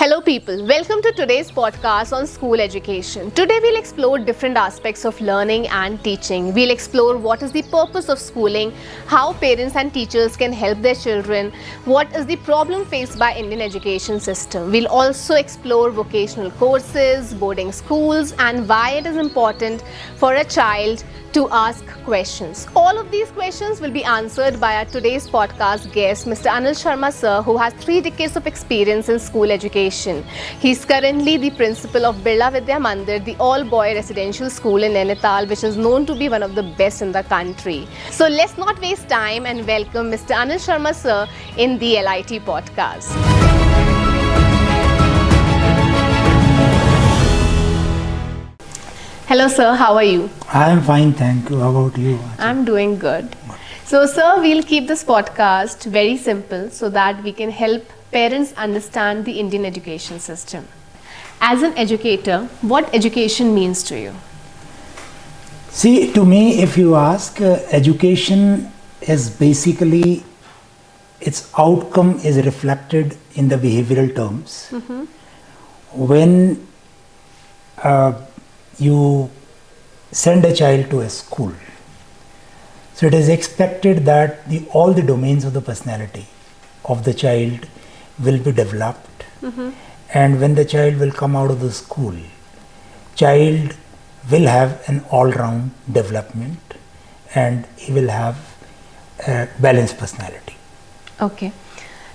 Hello people, welcome to today's podcast on school education. Today we'll explore different aspects of learning and teaching. We'll explore what is the purpose of schooling, how parents and teachers can help their children, what is the problem faced by Indian education system. We'll also explore vocational courses, boarding schools and why it is important for a child to ask questions. All of these questions will be answered by our today's podcast guest, Mr. Anil Sharma sir, who has 3 decades of experience in school education. He's currently the principal of Birla Vidya Mandir, the all-boy residential school in Nainital, which is known to be one of the best in the country. So let's not waste time and welcome Mr. Anil Sharma sir in the LIT podcast. Hello sir, how are you? I am fine, thank you. How about you? I'm doing good. So sir, we'll keep this podcast very simple so that we can help parents understand the Indian education system. As an educator, what education means to you? See, to me, if you ask, education is basically, its outcome is reflected in the behavioral terms. When you send a child to a school, so it is expected that all the domains of the personality of the child will be developed, and when the child will come out of the school, child will have an all-round development and he will have a balanced personality. Okay.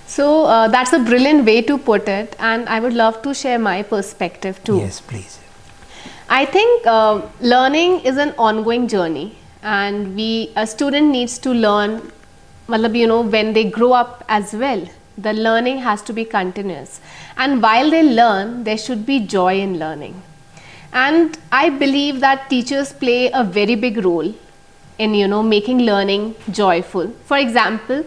So that's a brilliant way to put it, and I would love to share my perspective too. Yes, please. I think learning is an ongoing journey, and a student needs to learn, when they grow up as well. The learning has to be continuous, and while they learn, there should be joy in learning. And I believe that teachers play a very big role in making learning joyful. For example,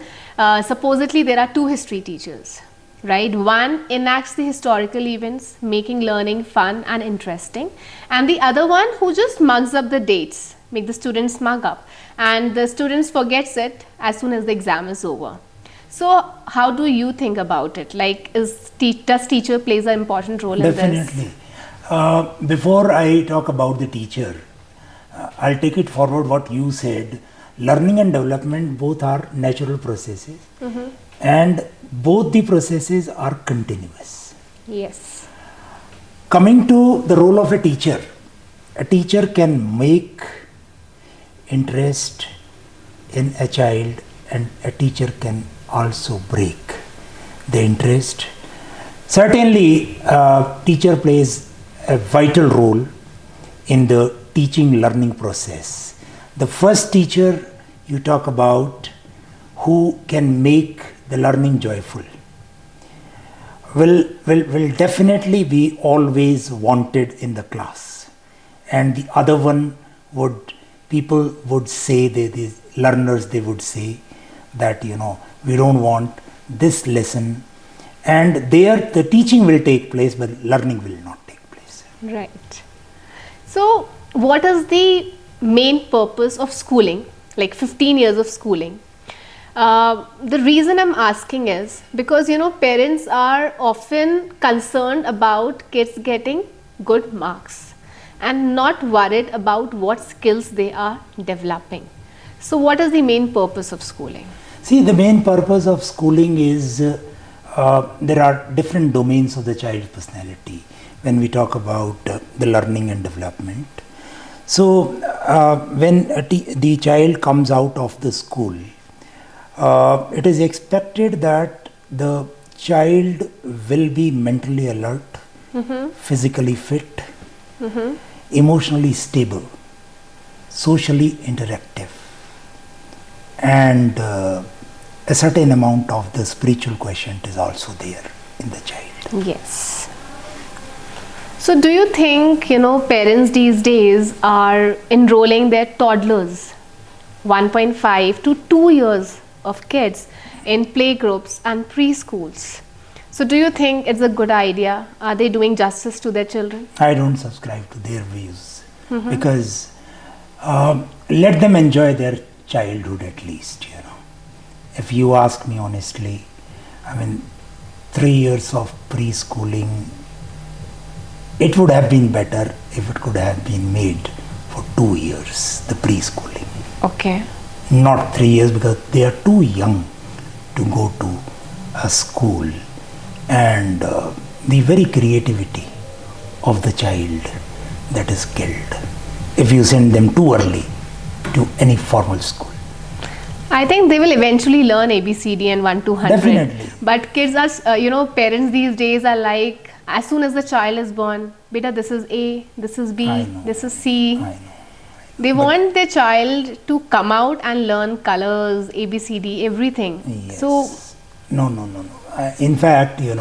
supposedly there are 2 history teachers, right? One enacts the historical events, making learning fun and interesting, and the other one who just mugs up the dates, make the students mug up, and the students forgets it as soon as the exam is over. So how do you think about it? Like, does teacher plays an important role in this? Definitely. Before I talk about the teacher, I'll take it forward what you said. Learning and development both are natural processes, and both the processes are continuous. Yes. Coming to the role of a teacher can make interest in a child, and a teacher can also break the interest. Certainly, teacher plays a vital role in the teaching learning process. The first teacher you talk about, who can make the learning joyful, will definitely be always wanted in the class, and the other one people would say, these learners, they would say that we don't want this lesson, and there the teaching will take place but learning will not take place. Right. So what is the main purpose of schooling, like 15 years of schooling? The reason I'm asking is because parents are often concerned about kids getting good marks and not worried about what skills they are developing. So what is the main purpose of schooling? See, the main purpose of schooling is there are different domains of the child's personality when we talk about the learning and development. So when the child comes out of the school, it is expected that the child will be mentally alert, physically fit, emotionally stable, socially interactive, and a certain amount of the spiritual quotient is also there in the child. Yes. So do you think parents these days are enrolling their toddlers, 1.5 to 2 years of kids, in playgroups and preschools? So do you think it's a good idea? Are they doing justice to their children? I don't subscribe to their views, because let them enjoy their childhood at least. If you ask me honestly, 3 years of preschooling, it would have been better if it could have been made for 2 years, the preschooling. Okay. Not 3 years, because they are too young to go to a school, and the very creativity of the child that is killed if you send them too early to any formal school. I think they will eventually learn ABCD and 1 to 100. Definitely. But kids are, parents these days are like, as soon as the child is born, beta, this is A, this is B, I know. this is C. I know. They want their child to come out and learn colors, ABCD, everything. Yes. So, No. In fact, there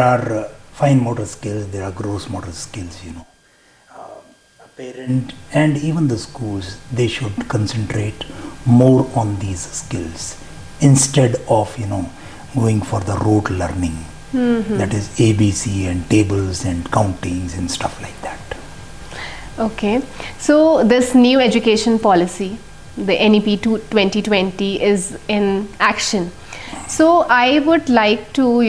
are fine motor skills, there are gross motor skills, A parent and even the schools, they should concentrate more on these skills instead of, going for the rote learning. That is ABC and tables and countings and stuff like that. okay. So, this new education policy, the NEP 2020 is in action. So I would like to,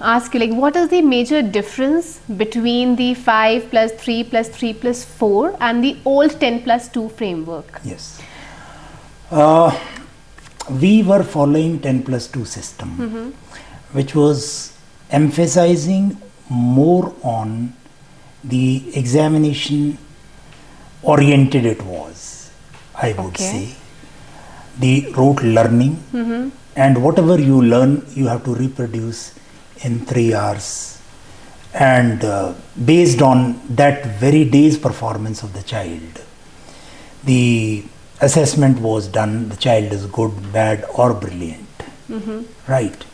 ask you, like, what is the major difference between the 5 plus 3 plus 3 plus 4 and the old 10 plus 2 framework? Yes. We were following 10 plus 2 system, which was emphasizing more on the examination oriented it was, I would say. The rote learning, and whatever you learn, you have to reproduce in 3 hours. And based on that very day's performance of the child, the assessment was done, the child is good, bad or brilliant. Right.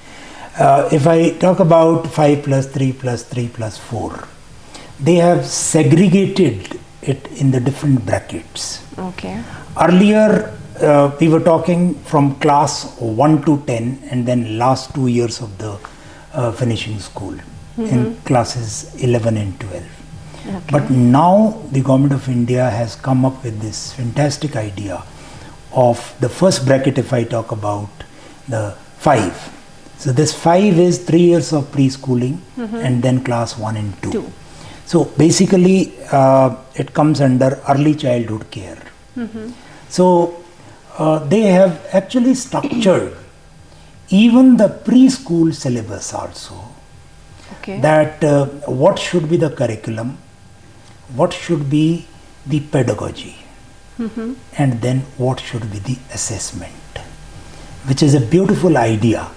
If I talk about 5 plus 3 plus 3 plus 4, they have segregated it in the different brackets. Okay. Earlier, we were talking from class 1 to 10 and then last 2 years of the finishing school in classes 11 and 12. Okay. But now the government of India has come up with this fantastic idea of the first bracket. If I talk about the 5, so this 5 is 3 years of preschooling and then class 1 and 2. So basically it comes under early childhood care. So they have actually structured even the preschool syllabus also. Okay. That what should be the curriculum, what should be the pedagogy, and then what should be the assessment, which is a beautiful idea.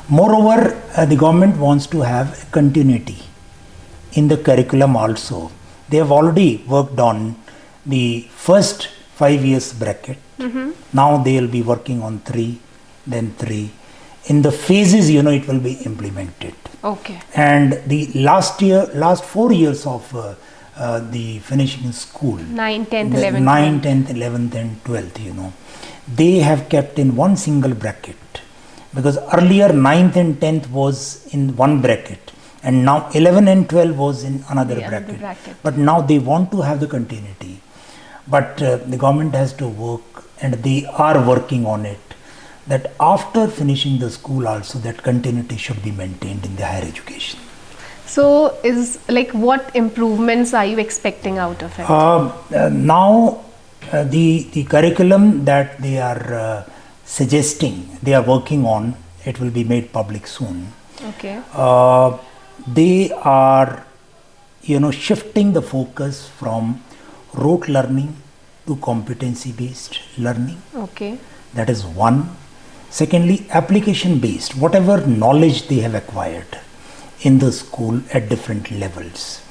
Moreover, the government wants to have a continuity in the curriculum also. They have already worked on the first 5 years bracket. Now they will be working on 3, then 3. In the phases, it will be implemented. Okay. And the last 4 years of the finishing school, 9, 10th, 11th. 9, 10th, 11th and 12th, they have kept in one single bracket. Because earlier 9th and 10th was in one bracket, and now 11 and 12 was in another bracket. But now they want to have the continuity. But the government has to work, and they are working on it, that after finishing the school also that continuity should be maintained in the higher education. So is like, what improvements are you expecting out of it? Now the curriculum that they are suggesting, they are working on, it will be made public soon. Okay. They are shifting the focus from rote learning to competency based learning. Okay. That is one. Secondly, application based, whatever knowledge they have acquired in the school at different levels,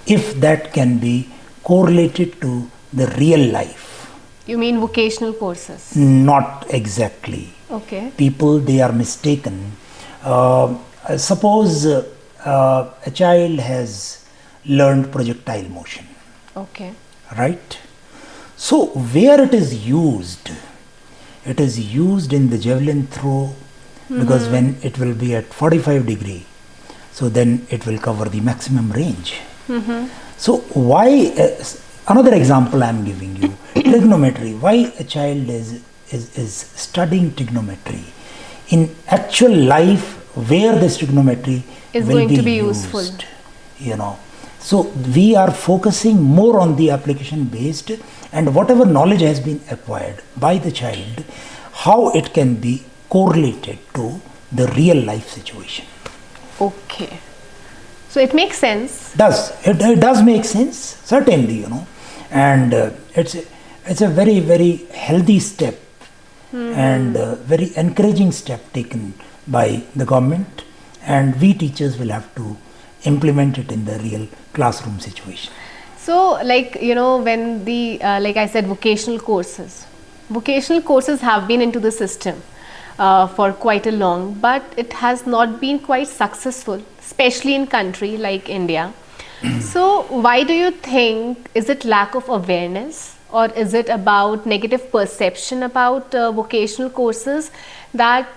if that can be correlated to the real life. You mean vocational courses? Not exactly. Okay. People, they are mistaken. Suppose a child has learned projectile motion. Okay. Right? So where it is used in the javelin throw, because when it will be at 45 degree, so then it will cover the maximum range. So why, another example I am giving you, trigonometry. Why a child is studying trigonometry? In actual life, where this trigonometry Is will going be to be used, useful. you know. So we are focusing more on the application based, and whatever knowledge has been acquired by the child, how it can be correlated to the real life situation. Okay. So it makes sense. It does make sense, certainly, you know, and it's a very, very healthy step and very encouraging step taken by the government, and we teachers will have to implement it in the real classroom situation. So, like, you know, when the, like I said, vocational courses have been into the system for quite a long, but it has not been quite successful, especially in country like India. So, why do you think, is it lack of awareness, or is it about negative perception about vocational courses, that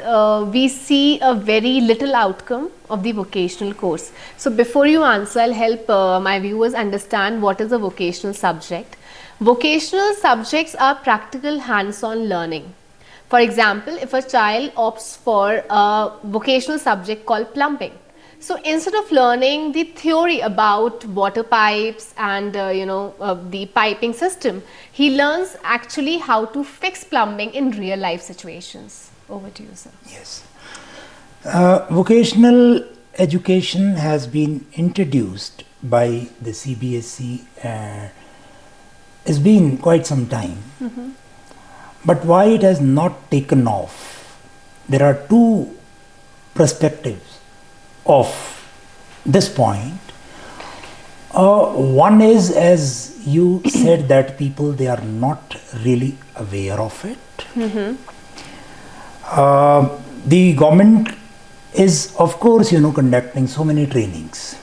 we see a very little outcome of the vocational course? So before you answer, I'll help my viewers understand what is a vocational subject. Vocational subjects are practical hands-on learning. For example, if a child opts for a vocational subject called plumbing, so instead of learning the theory about water pipes and the piping system, he learns actually how to fix plumbing in real life situations. Over to you, sir. Yes. Vocational education has been introduced by the CBSE. It's been quite some time. But why it has not taken off? There are two perspectives of this point. One is, as you said, that people, they are not really aware of it. The government is, of course, conducting so many trainings,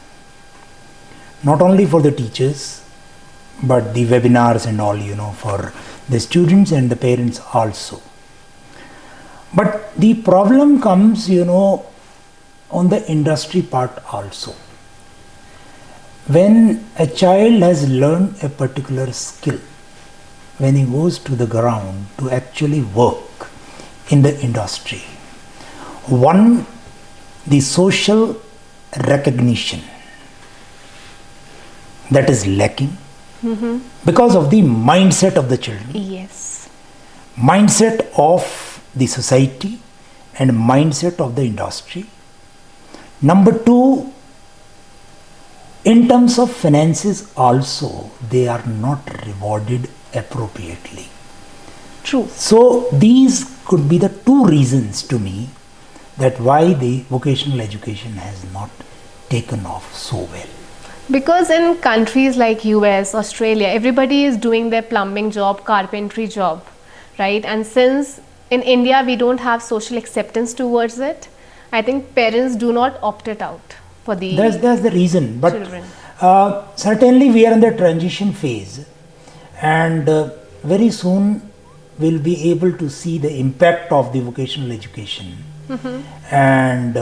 not only for the teachers, but the webinars and all, for the students and the parents also. But the problem comes, on the industry part also. When a child has learned a particular skill, when he goes to the ground to actually work in the industry, one, the social recognition, that is lacking because of the mindset of the children. Yes. Mindset of the society and mindset of the industry. Number two, in terms of finances also, they are not rewarded appropriately. True. So these could be the two reasons to me that why the vocational education has not taken off so well. Because in countries like US, Australia, everybody is doing their plumbing job, carpentry job, right? And since in India we don't have social acceptance towards it, I think parents do not opt it out for the That's the reason. But children. Certainly we are in the transition phase, and very soon we'll be able to see the impact of the vocational education. And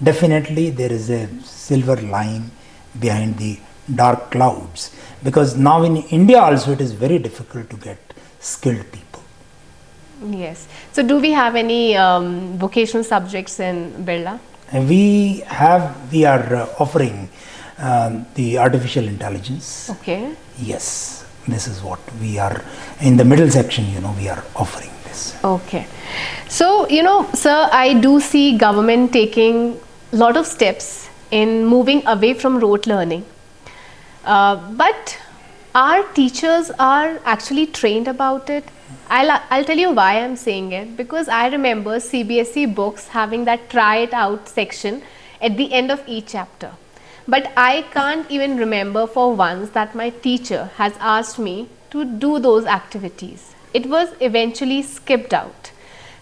definitely there is a silver line behind the dark clouds, because now in India also it is very difficult to get skilled people. Yes. So do we have any vocational subjects in Birla? And we are offering the artificial intelligence. Okay. Yes, this is what we are in the middle section, we are offering this. Okay. So, sir, I do see government taking a lot of steps in moving away from rote learning. But our teachers are actually trained about it. I'll tell you why I'm saying it, because I remember CBSE books having that try it out section at the end of each chapter. But I can't even remember for once that my teacher has asked me to do those activities. It was eventually skipped out.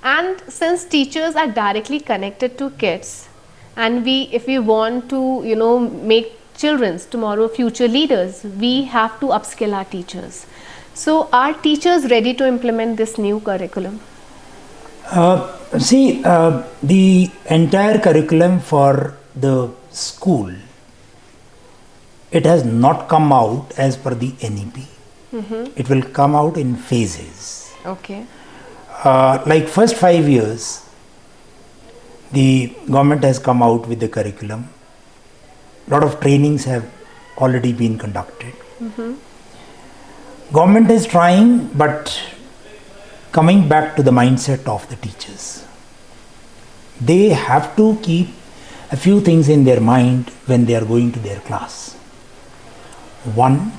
And since teachers are directly connected to kids, and if we want to, make children's tomorrow future leaders, we have to upskill our teachers. So are teachers ready to implement this new curriculum? The entire curriculum for the school, it has not come out as per the NEP. It will come out in phases. Okay. Like first 5 years, The government has come out with the curriculum. A lot of trainings have already been conducted. Government is trying, but coming back to the mindset of the teachers. They have to keep a few things in their mind when they are going to their class. One,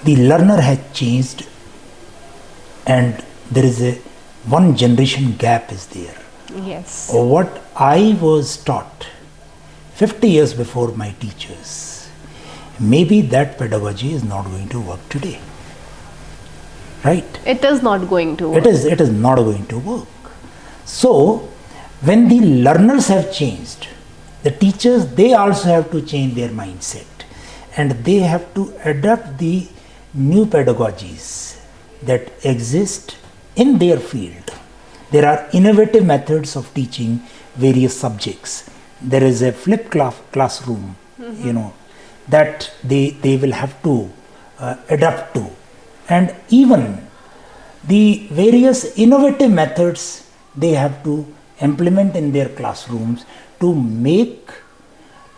the learner has changed and there is a one generation gap is there. Yes. What I was taught 50 years before my teachers, maybe that pedagogy is not going to work today. Right? It is not going to work. It is not going to work. So, when the learners have changed, the teachers, they also have to change their mindset and they have to adapt the new pedagogies that exist in their field. There are innovative methods of teaching various subjects. There is a flipped classroom, that they will have to adapt to. And even the various innovative methods they have to implement in their classrooms to make,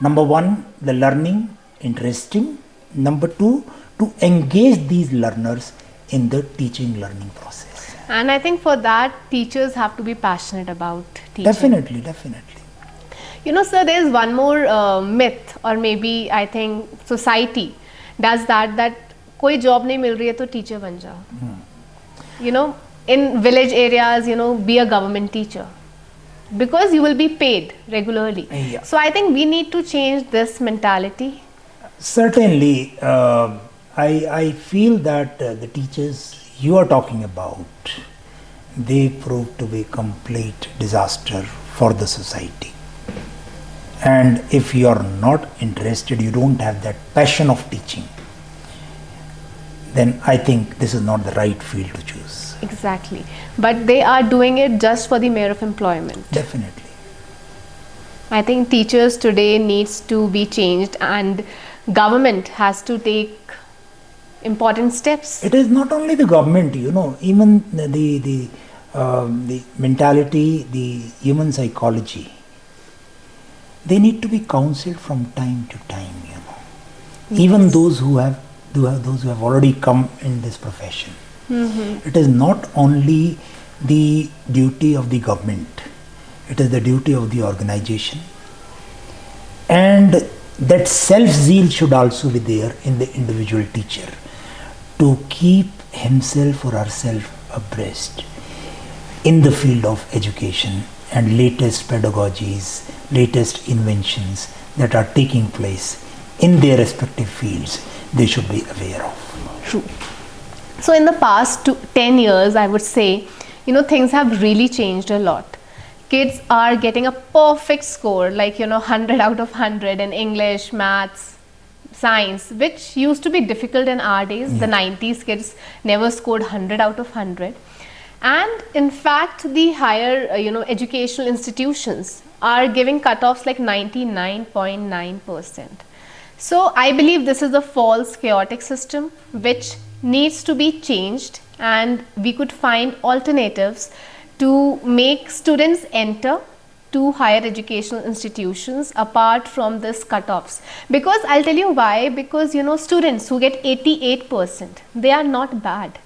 number one, the learning interesting, number two, to engage these learners in the teaching learning process. And I think for that, teachers have to be passionate about teaching. Definitely. Sir, there is one more myth, or maybe I think society does that कोई job नहीं मिल रही है तो teacher बन जाओ. In village areas, be a government teacher because you will be paid regularly. Yeah. So I think we need to change this mentality. Certainly, I feel that the teachers you are talking about, they prove to be complete disaster for the society. And if you are not interested, you don't have that passion of teaching, then I think this is not the right field to choose. Exactly. But they are doing it just for the mere of employment. Definitely. I think teachers today needs to be changed and government has to take important steps. It is not only the government, even the mentality, the human psychology, they need to be counseled from time to time, Yes. Even those who have already come in this profession. It is not only the duty of the government, it is the duty of the organization, and that self-zeal should also be there in the individual teacher to keep himself or herself abreast in the field of education and latest pedagogies, latest inventions that are taking place in their respective fields, they should be aware of. True. So in the past 10 years, I would say, things have really changed a lot. Kids are getting a perfect score, like, 100 out of 100 in English, maths, science, which used to be difficult in our days. Yeah. The 90s kids never scored 100 out of 100. And in fact, the higher, educational institutions are giving cutoffs like 99.9%. So I believe this is a false chaotic system which needs to be changed, and we could find alternatives to make students enter to higher educational institutions apart from this cutoffs. Because I'll tell you why, because students who get 88%, they are not bad.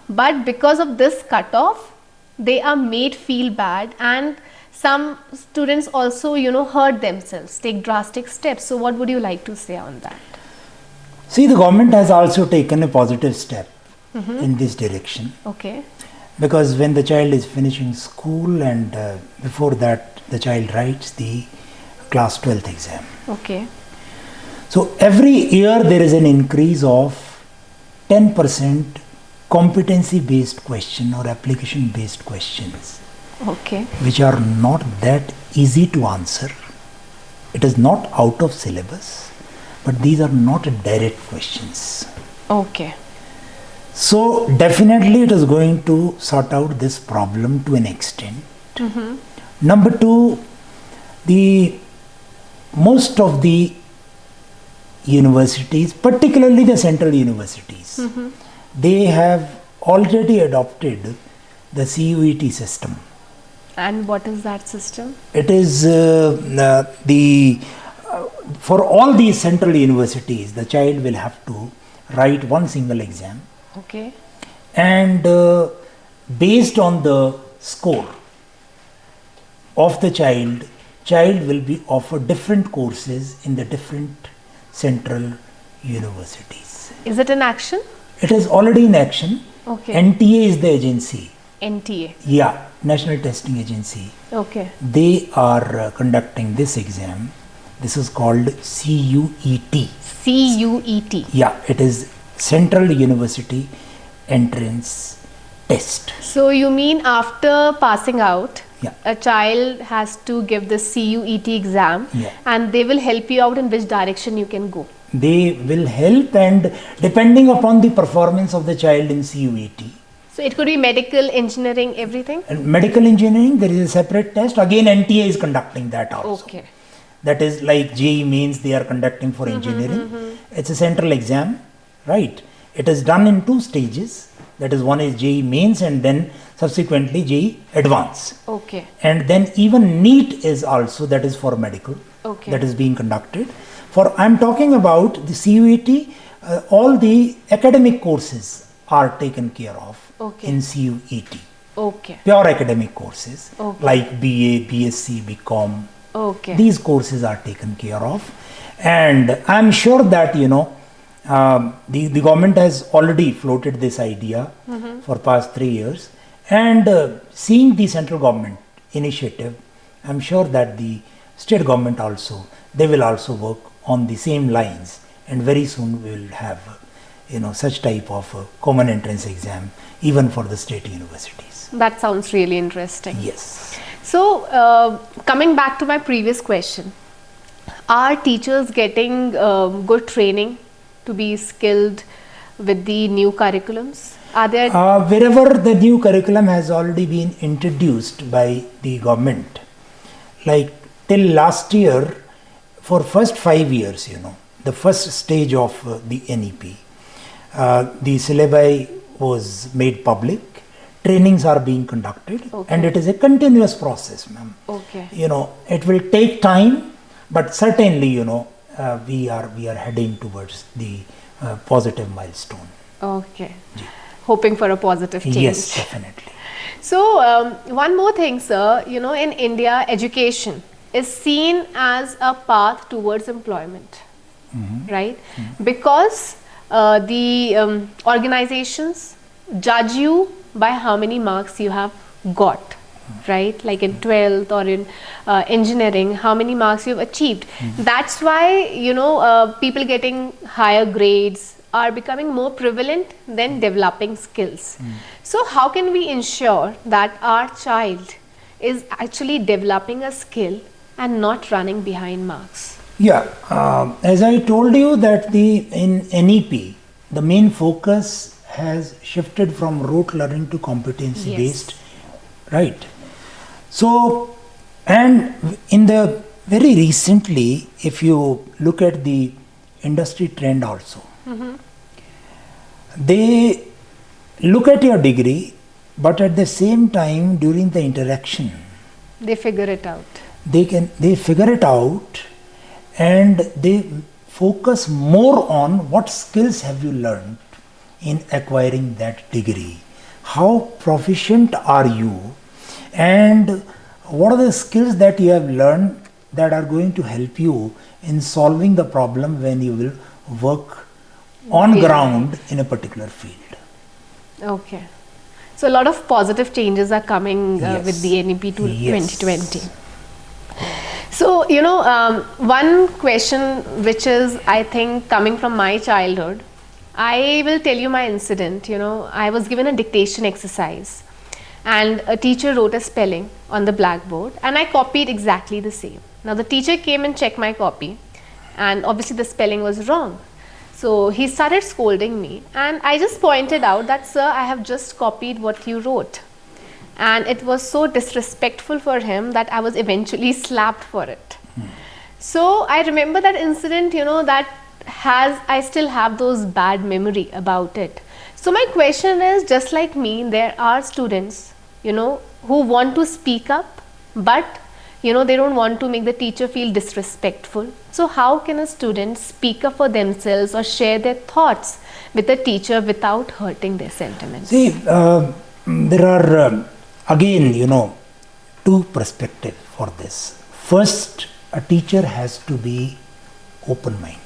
But because of this cutoff, they are made feel bad, and some students also, hurt themselves, take drastic steps. So what would you like to say on that? See, the government has also taken a positive step in this direction. Okay. Because when the child is finishing school and before that the child writes the class 12th exam. Okay. So every year there is an increase of 10% competency based question or application based questions. Okay. Which are not that easy to answer. It is not out of syllabus, but these are not direct questions. Okay. So definitely it is going to sort out this problem to an extent. Number two, most of the universities, particularly the central universities, they have already adopted the CUET system. And what is that system? It is for all these central universities, the child will have to write one single exam, Okay. and based on the score of the child will be offered different courses in the different central universities. Is it in action? It is already in action. Okay. NTA is the agency. NTA. Yeah, National Testing Agency. Okay. They are conducting this exam. This is called CUET. CUET. Yeah, it is Central University Entrance Test. So you mean after passing out, Yeah. a child has to give the CUET exam, Yeah. and they will help you out in which direction you can go. They will help, and depending upon the performance of the child in CUET. So it could be medical, engineering, everything. And medical engineering, there is a separate test. Again, NTA is conducting that also. Okay. That is like JEE means they are conducting for engineering. It's a central exam, right? It is done in 2 stages. That is, one is JEE mains and then subsequently JEE advance. Okay. And then even NEET is also, that is for medical, Okay. that is being conducted. For I'm talking about the CUET, all the academic courses are taken care of Okay. in CUET. Okay. Pure academic courses Okay. like BA, BSc, BCom. Okay. These courses are taken care of, and I'm sure that the government has already floated this idea for past 3 years, and seeing the central government initiative, I'm sure that the state government also, they will also work on the same lines, and very soon we will have such type of common entrance exam even for the state universities. That sounds really interesting. Yes. So, coming back to my previous question, are teachers getting good training to be skilled with the new curriculums? Are there? Wherever the new curriculum has already been introduced by the government, like till last year, for first 5 years, the first stage of the NEP, the syllabi was made public, trainings are being conducted, Okay. and it is a continuous process, ma'am. Okay. It will take time, but certainly, we are heading towards the positive milestone. Okay. Hoping for a positive change. Yes, definitely. So, one more thing, sir, in India, education is seen as a path towards employment, right? Because the organizations judge you by how many marks you have got, right? Like in 12th or in engineering, how many marks you've achieved. That's why, people getting higher grades are becoming more prevalent than developing skills. So how can we ensure that our child is actually developing a skill and not running behind marks? Yeah, as I told you that in NEP, the main focus has shifted from rote learning to competency based, right? So, and in the very recently, if you look at the industry trend also, they look at your degree, but at the same time during the interaction, They figure it out. they figure it out, and they focus more on what skills have you learned in acquiring that degree, how proficient are you, and what are the skills that you have learned that are going to help you in solving the problem when you will work on ground in a particular field. Okay. So a lot of positive changes are coming with the NEP to Yes. 2020. So, one question which is, I think, coming from my childhood, I will tell you my incident. I was given a dictation exercise, and a teacher wrote a spelling on the blackboard, and I copied exactly the same. Now, the teacher came and checked my copy, and obviously the spelling was wrong. So he started scolding me, and I just pointed out that, sir, I have just copied what you wrote. And it was so disrespectful for him that I was eventually slapped for it. So I remember that incident, I still have those bad memory about it. So my question is, just like me, there are students, who want to speak up, but they don't want to make the teacher feel disrespectful. So how can a student speak up for themselves or share their thoughts with the teacher without hurting their sentiments? See, there are again, two perspectives for this. First, a teacher has to be open-minded.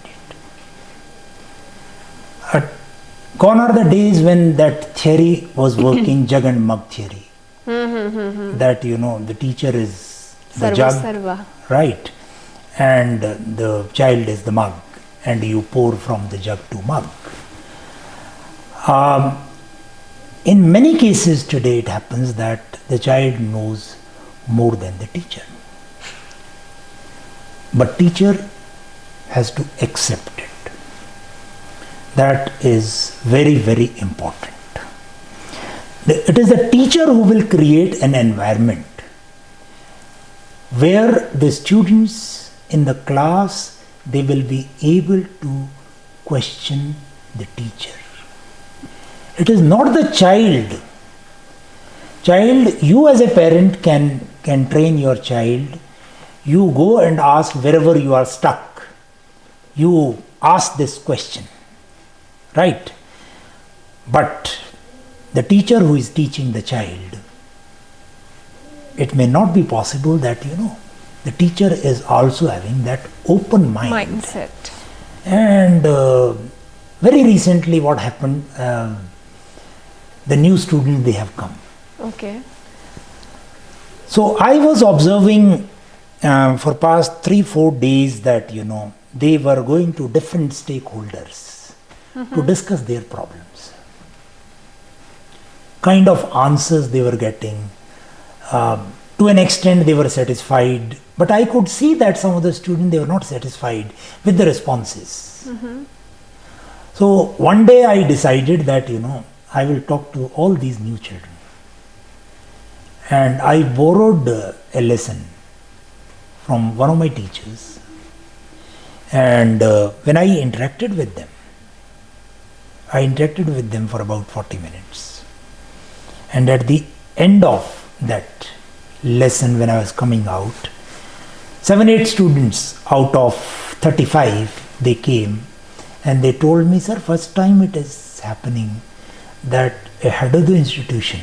Gone are the days when that theory was working, jug and mug theory. That the teacher is the Sarva jug, sarva. right, and the child is the mug, and you pour from the jug to mug. In many cases today it happens that the child knows more than the teacher, but teacher has to accept it. That is very, very important. It is the teacher who will create an environment where the students in the class, they will be able to question the teacher. It is not the child. You as a parent can train your child. You go and ask wherever you are stuck. You ask this question, right? But the teacher who is teaching the child, it may not be possible that the teacher is also having that open Mindset. And very recently what happened, the new students, they have come. Okay. So I was observing for past 3-4 days that they were going to different stakeholders to discuss their problems. Kind of answers they were getting. To an extent they were satisfied, but I could see that some of the students, they were not satisfied with the responses. So one day I decided that I will talk to all these new children, and I borrowed a lesson from one of my teachers, and when I interacted with them for about 40 minutes, and at the end of that lesson, when I was coming out, 7-8 students out of 35, they came and they told me, sir, first time it is happening that a head of the institution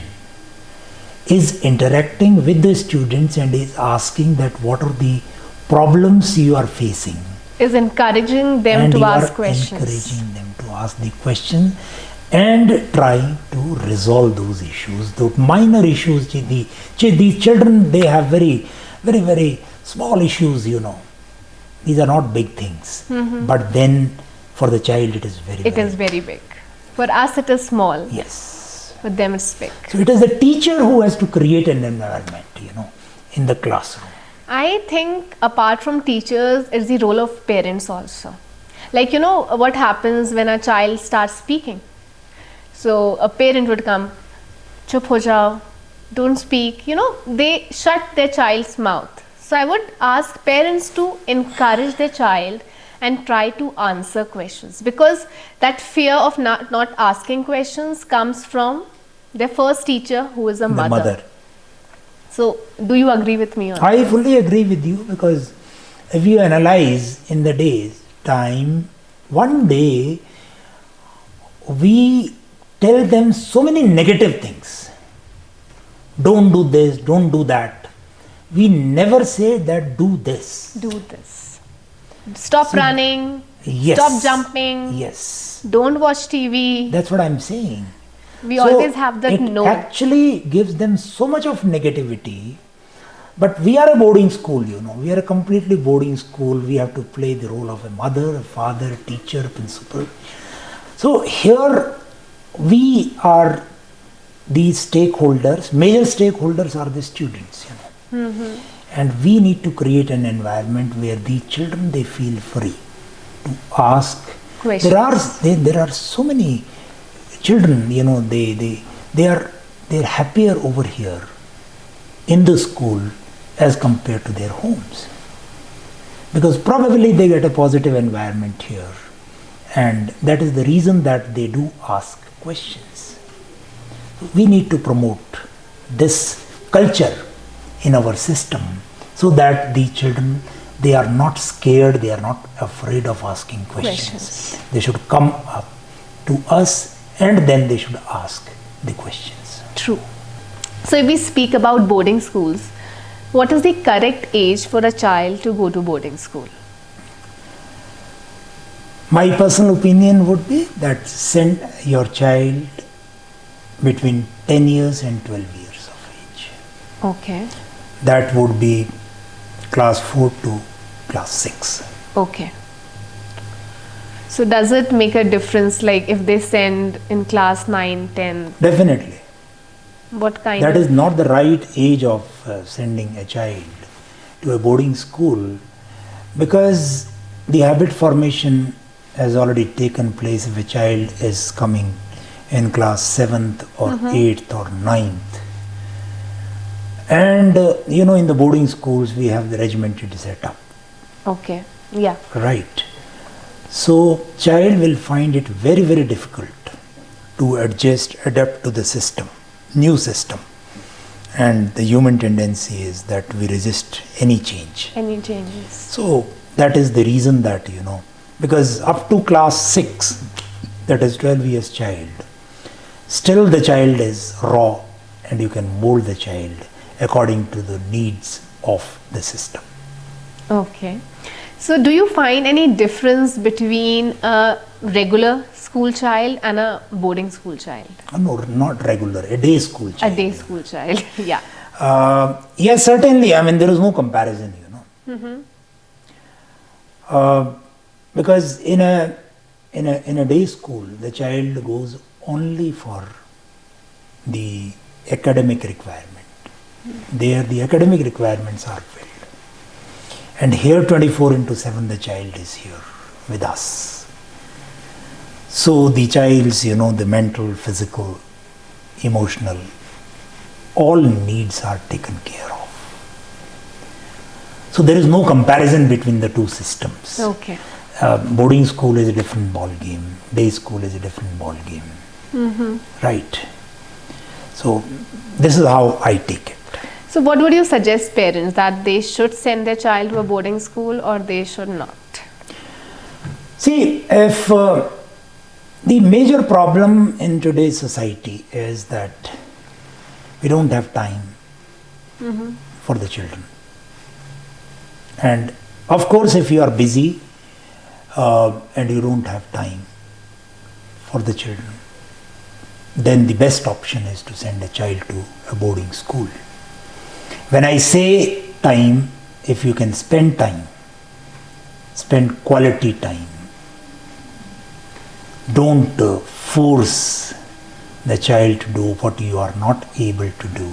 is interacting with the students and is asking that what are the problems you are facing. Is encouraging them and to you ask are questions. Encouraging them to ask the question and trying to resolve those issues, the minor issues. The children, they have very, very, very small issues, These are not big things. But then for the child it is very, It is very big. For us it is small. Yes. For them it's big. So it is the teacher who has to create an environment, in the classroom. I think apart from teachers, it's the role of parents also. Like, what happens when a child starts speaking? So a parent would come, chup ho jao, don't speak. They shut their child's mouth. So I would ask parents to encourage their child and try to answer questions, because that fear of not asking questions comes from their first teacher, who is a mother. So do you agree with me on I this? fully agree with you, because if you analyze in the day's time, one day we tell them so many negative things. Don't do this, don't do that. We never say that do this. Do this. Stop running. Yes. Stop jumping. Yes. Don't watch TV. That's what I'm saying. We always have that it no. actually gives them so much of negativity. But we are a boarding school, we are a completely boarding school. We have to play the role of a mother, a father, a teacher, principal. So here we are these stakeholders. Major stakeholders are the students, and we need to create an environment where the children, they feel free to ask questions. There are so many children, they're happier over here in the school as compared to their homes, because probably they get a positive environment here, and that is the reason that they do ask questions. We need to promote this culture in our system, so that the children, they are not scared, they are not afraid of asking questions. They should come up to us and then they should ask the questions. True. So if we speak about boarding schools, what is the correct age for a child to go to boarding school? My personal opinion would be that send your child between 10 years and 12 years of age. Okay. That would be class 4 to class 6. Okay. So does it make a difference, like if they send in class 9, 10? Definitely. What kind That of? is not the right age of sending a child to a boarding school, because the habit formation has already taken place if a child is coming in class 7th or 8th or 9th. And in the boarding schools we have the regimented setup. Okay. Yeah. Right. So child will find it very, very difficult to adapt to the system, new system. And the human tendency is that we resist any change. Any changes? So that is the reason that, because up to class 6, that is 12 years child, still the child is raw and you can mold the child according to the needs of the system. Okay. So do you find any difference between a regular school child and a boarding school child? No, not regular, a day school child. A day school child, yeah. Yes, certainly. I mean, there is no comparison, because in a day school, the child goes only for the academic requirement. There, the academic requirements are filled. And here, 24/7, the child is here with us. So the child's, the mental, physical, emotional, all needs are taken care of. So there is no comparison between the two systems. Okay. Boarding school is a different ball game. Day school is a different ball game. Right. So this is how I take it. So what would you suggest parents, that they should send their child to a boarding school or they should not? See, if the major problem in today's society is that we don't have time for the children. And of course, if you are busy and you don't have time for the children, then the best option is to send a child to a boarding school. When I say time, if you can spend time, spend quality time. Don't force the child to do what you are not able to do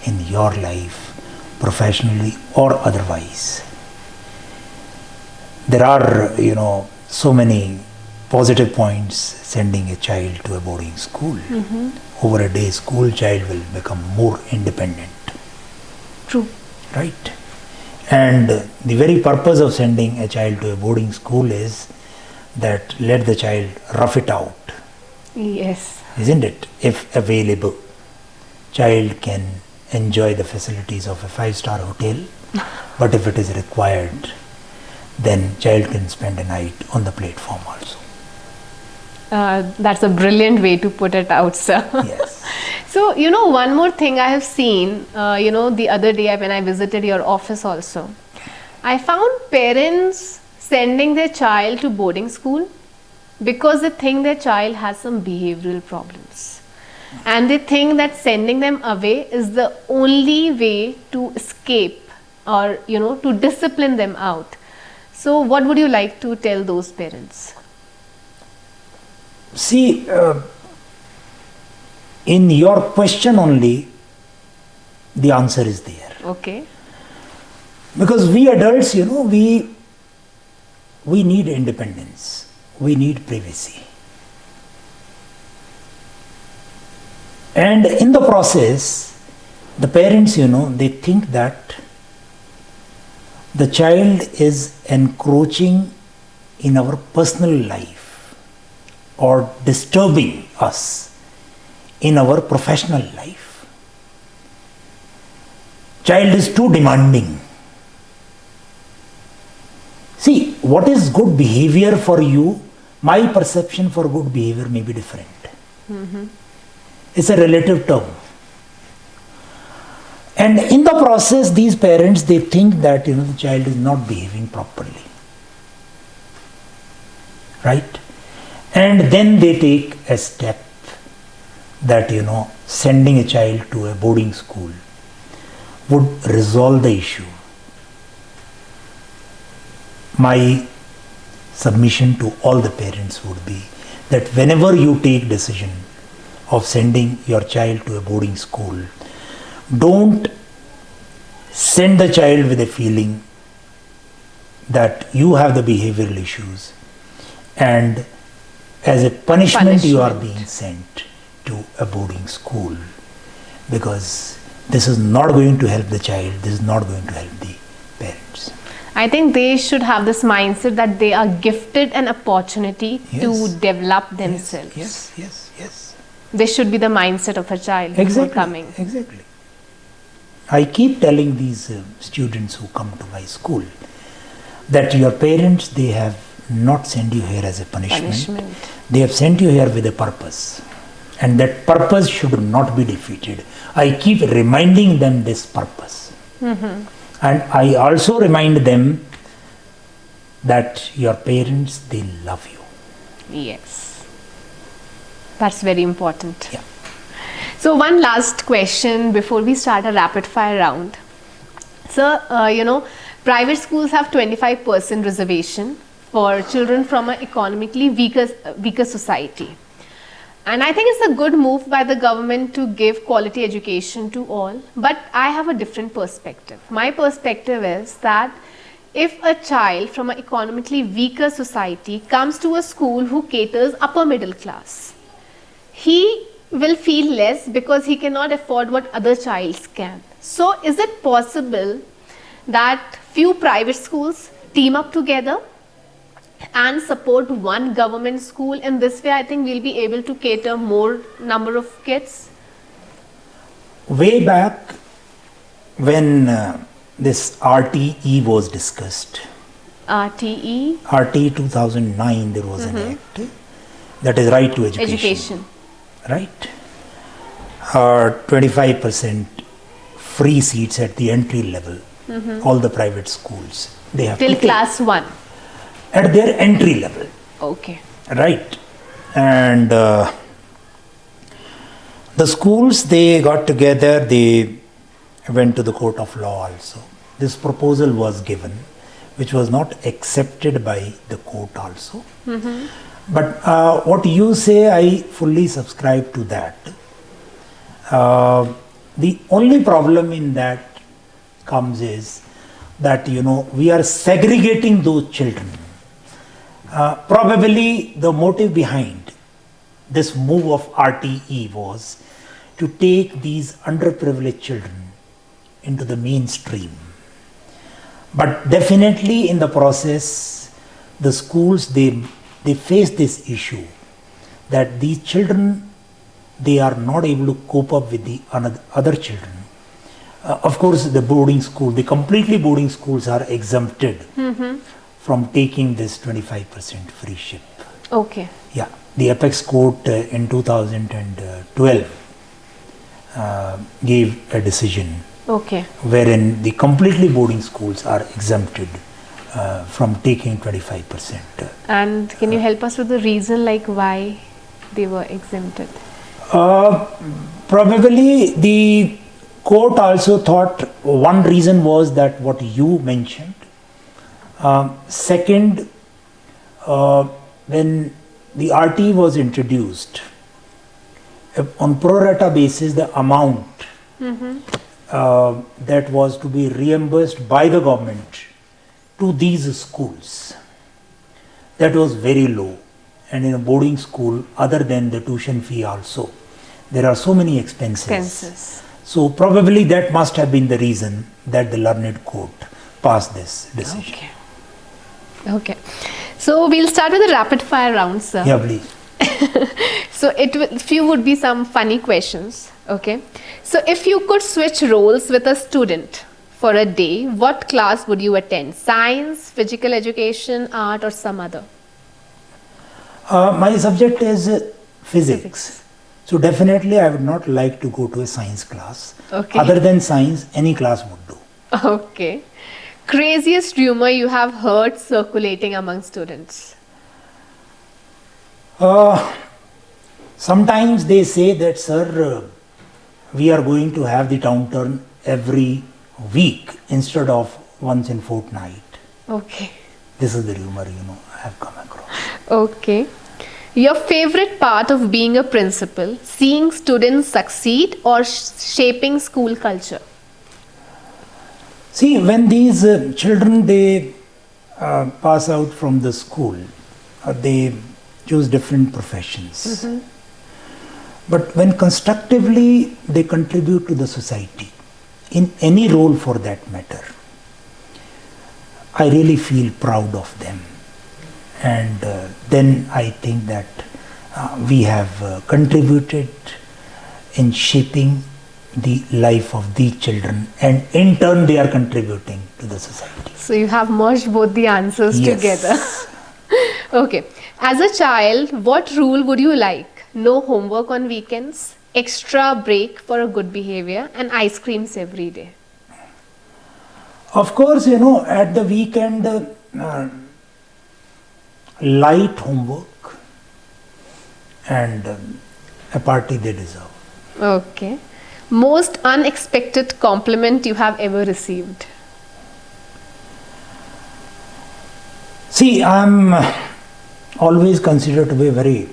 in your life, professionally or otherwise. There are, so many positive points sending a child to a boarding school. Over a day, school child will become more independent. True. Right. And the very purpose of sending a child to a boarding school is that let the child rough it out. Yes. Isn't it? If available, child can enjoy the facilities of a 5-star hotel, but if it is required, then child can spend a night on the platform also. That's a brilliant way to put it out, sir. Yes. So, one more thing I have seen, the other day when I visited your office also, I found parents sending their child to boarding school because they think their child has some behavioral problems. And they think that sending them away is the only way to escape or, to discipline them out. So, what would you like to tell those parents? See, in your question only, the answer is there. Okay. Because we adults, we need independence. We need privacy. And in the process, the parents, they think that the child is encroaching in our personal life or disturbing us in our professional life. child is too demanding. See, what is good behavior for you, my perception for good behavior may be different. It's a relative term. And in the process, these parents, they think that the child is not behaving properly. Right? And then they take a step that sending a child to a boarding school would resolve the issue. My submission to all the parents would be that whenever you take decision of sending your child to a boarding school, don't send the child with a feeling that you have the behavioral issues and as a punishment you are being sent to a boarding school, because this is not going to help the child, this is not going to help the parents. I think they should have this mindset that they are gifted an opportunity to develop themselves. Yes. This should be the mindset of a child before coming. Exactly. I keep telling these students who come to my school that your parents, they have not sent you here as a punishment. They have sent you here with a purpose. And that purpose should not be defeated. I keep reminding them this purpose. And I also remind them that your parents, they love you. Yes. That's very important. Yeah. So one last question before we start a rapid fire round. Sir, private schools have 25% reservation for children from an economically weaker society. And I think it's a good move by the government to give quality education to all. But I have a different perspective. My perspective is that if a child from an economically weaker society comes to a school who caters upper middle class, he will feel less because he cannot afford what other childs can. So is it possible that few private schools team up together and support one government school? In this way, I think we'll be able to cater more number of kids. Way back when this RTE was discussed, RTE 2009, there was an act, that is right to education. Right? 25% free seats at the entry level. All the private schools, they have till class 1. At their entry level. Okay. Right. And the schools, they got together, they went to the court of law also. This proposal was given, which was not accepted by the court also. But what you say, I fully subscribe to that. The only problem in that comes is that, we are segregating those children. Probably the motive behind this move of RTE was to take these underprivileged children into the mainstream. But definitely in the process, the schools, they face this issue that these children, they are not able to cope up with the other children. Of course, the boarding school, the completely boarding schools are exempted from taking this 25% free ship. Okay. Yeah, the Apex Court in 2012 gave a decision wherein the completely boarding schools are exempted from taking 25%. And can you help us with the reason, like why they were exempted? Probably the court also thought one reason was that what you mentioned. Second, when the RT was introduced, on pro rata basis, the amount that was to be reimbursed by the government to these schools, that was very low. And in a boarding school, other than the tuition fee also, there are so many expenses. So probably that must have been the reason that the learned court passed this decision. Okay. So we'll start with the rapid fire round, sir. Yeah, please. So few would be some funny questions. Okay. So if you could switch roles with a student for a day, what class would you attend? Science, physical education, art, or some other? My subject is physics. Physics. So definitely I would not like to go to a science class. Okay. Other than science, any class would do. Okay. Craziest rumor you have heard circulating among students? Sometimes they say that, sir, we are going to have the downturn every week instead of once in fortnight. Okay. This is the rumor, I have come across. Okay. Your favorite part of being a principal, seeing students succeed or shaping school culture? See, when these children, they pass out from the school, they choose different professions. But when constructively they contribute to the society, in any role for that matter, I really feel proud of them. And then I think that we have contributed in shaping the life of these children, and in turn they are contributing to the society. So you have merged both the answers Yes. together. Okay. As a child, what rule would you like? No homework on weekends, extra break for a good behavior, and ice creams every day. Of course, at the weekend, light homework and a party they deserve. Okay. Most unexpected compliment you have ever received? See, I'm always considered to be a very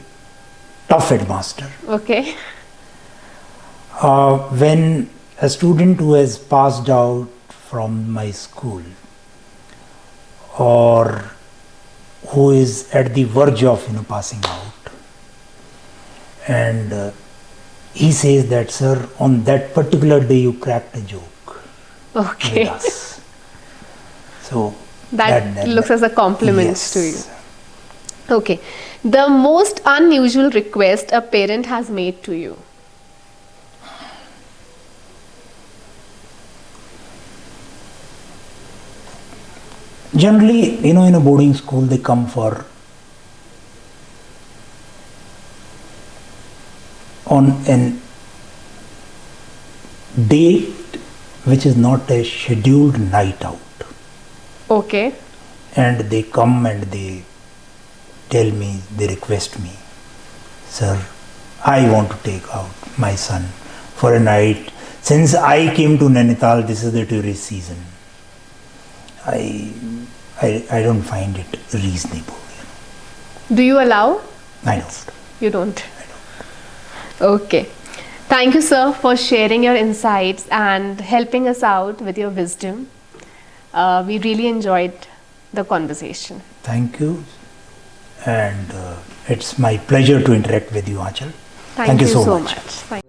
tough headmaster. Okay. When a student who has passed out from my school or who is at the verge of passing out, and he says that, sir, on that particular day you cracked a joke Okay. with us. So That looks as a compliment yes. to you. Okay. The most unusual request a parent has made to you? Generally, in a boarding school, they come for on an date which is not a scheduled night out. Okay. And they come and they tell me, they request me, sir, I want to take out my son for a night. Since I came to Nainital, this is the tourist season. I don't find it reasonable. Do you allow? I don't. You don't. Okay. Thank you, sir, for sharing your insights and helping us out with your wisdom. We really enjoyed the conversation. Thank you. And it's my pleasure to interact with you, Aanchal. Thank you so much.